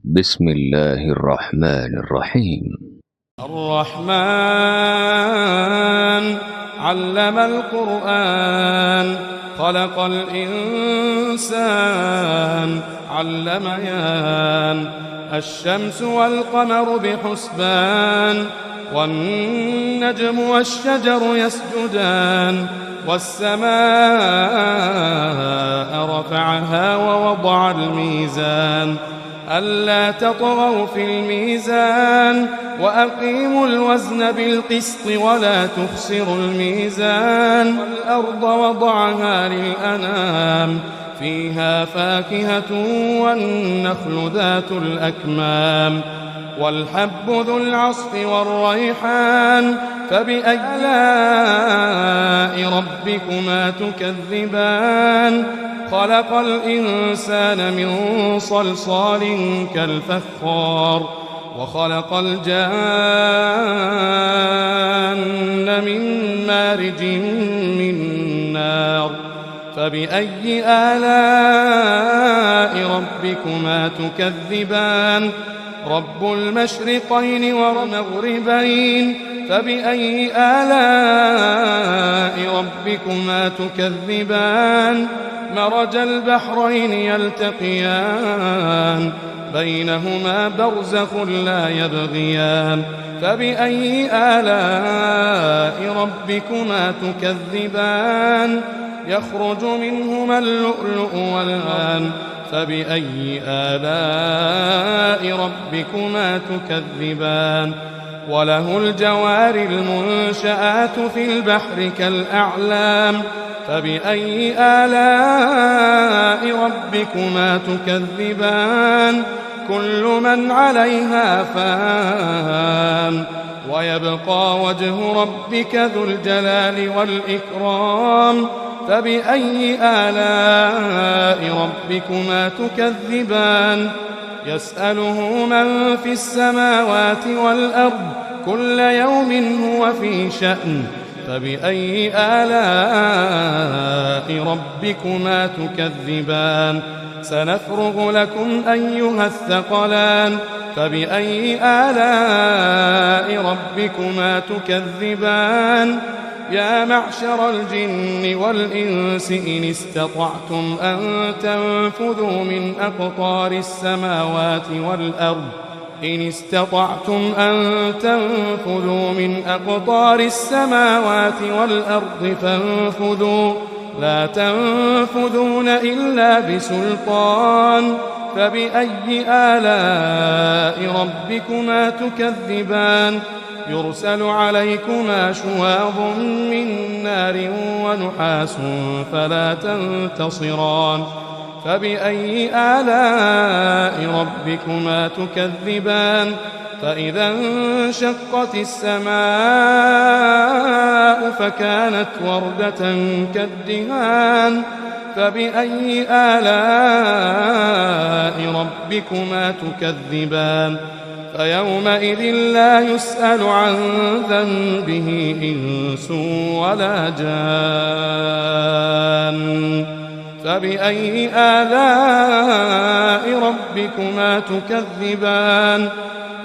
بسم الله الرحمن الرحيم. الرحمن علم القرآن خلق الإنسان علم يان الشمس والقمر بحسبان والنجم والشجر يسجدان والسماء رفعها ووضع الميزان ألا تطغوا في الميزان وأقيموا الوزن بالقسط ولا تخسروا الميزان والأرض وضعها للأنام فيها فاكهة والنخل ذات الأكمام والحب ذو العصف والريحان فبأي آلاء ربكما تكذبان خلق الإنسان من صلصال كالفخار وخلق الجان من مارج من نار فبأي آلاء ربكما تكذبان رب المشرقين والمغربين فبأي آلاء ربكما تكذبان مرج البحرين يلتقيان بينهما برزخ لا يبغيان فبأي آلاء ربكما تكذبان يخرج منهما اللؤلؤ والمرجان فبأي آلاء ربكما تكذبان وله الجوار المنشآت في البحر كالأعلام فبأي آلاء ربكما تكذبان كل من عليها فان ويبقى وجه ربك ذو الجلال والإكرام فبأي آلاء ربكما تكذبان يسأله من في السماوات والأرض كل يوم هو في شأن فبأي آلاء ربكما تكذبان سنفرغ لكم أيها الثقلان فبأي آلاء ربكما تكذبان يا معشر الجن والإنس إن استطعتم أن تنفذوا من أقطار السماوات والأرض إن استطعتم أن تنفذوا من أقطار السماوات والأرض فانفذوا لا تنفذون إلا بسلطان فبأي آلاء ربكما تكذبان يرسل عليكما شواظ من نار ونحاس فلا تنتصران فبأي آلاء ربكما تكذبان فإذا انشقت السماء فكانت وردة كالدهان فبأي آلاء ربكما تكذبان فيومئذ لا يسأل عن ذنبه إنس ولا جان فبأي آلاء ربكما تكذبان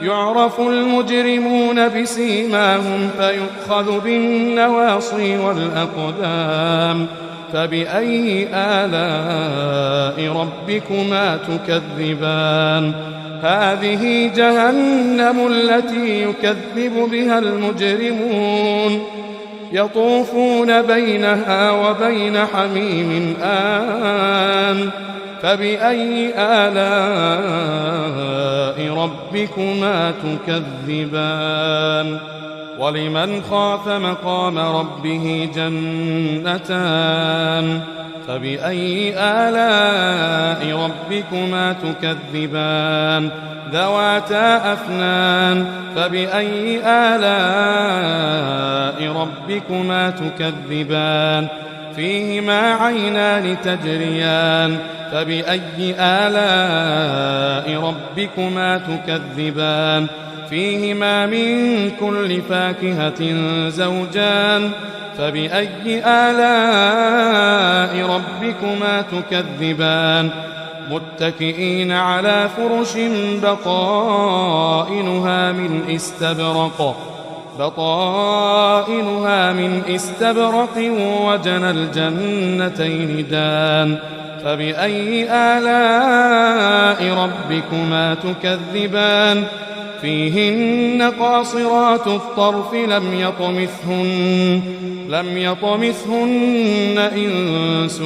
يعرف المجرمون بسيماهم فيؤخذ بالنواصي والأقدام فبأي آلاء ربكما تكذبان هذه جهنم التي يكذب بها المجرمون يطوفون بينها وبين حميم آن فبأي آلاء ربكما تكذبان ولمن خاف مقام ربه جنتان فبأي آلاء ربكما تكذبان ذواتا أفنان فبأي آلاء ربكما تكذبان فيهما عينان تجريان فبأي آلاء ربكما تكذبان فيهما من كل فاكهة زوجان فبأي آلاء ربكما تكذبان متكئين على فرش بطائنها من استبرق وجنى الجنتين دان فبأي آلاء ربكما تكذبان فيهن قاصرات الطرف لم يطمثهن إنس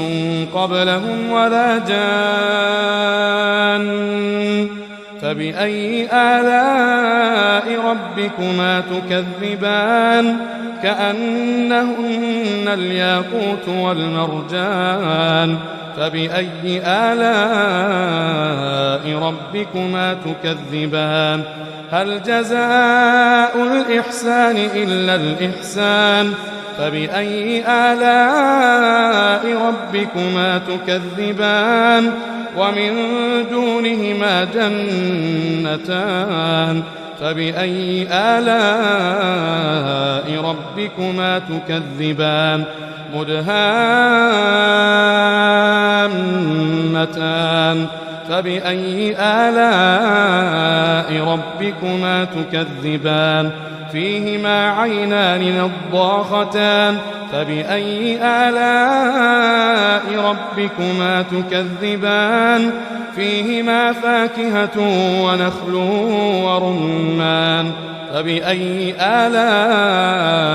قبلهم ولا جان فبأي آلاء ربكما تكذبان كأنهن الياقوت والمرجان فبأي آلاء ربكما تكذبان هل جزاء الإحسان إلا الإحسان فبأي آلاء ربكما تكذبان ومن دونهما جنتان فبأي آلاء ربكما تكذبان مدهامتان فبأي آلاء ربكما تكذبان فيهما عينان نضاختان فبأي آلاء ربكما تكذبان فيهما فاكهة ونخل ورمان فبأي آلاء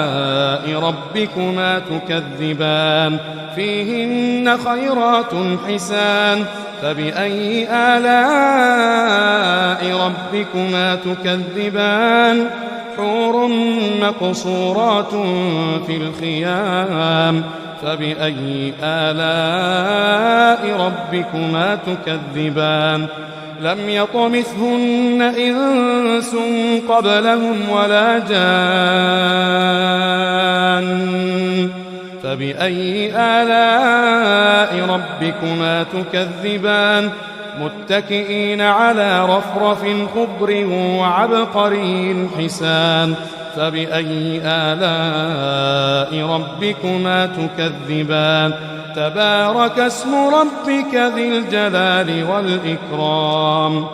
ربكما تكذبان فيهن خيرات حسان فبأي آلاء ربكما تكذبان حور مقصورات في الخيام فبأي آلاء ربكما تكذبان لم يطمثهن إنس قبلهم ولا جان فبأي آلاء ربكما تكذبان متكئين على رفرف خضر وعبقري حسان فبأي آلاء ربكما تكذبان تبارك اسم ربك ذي الجلال والإكرام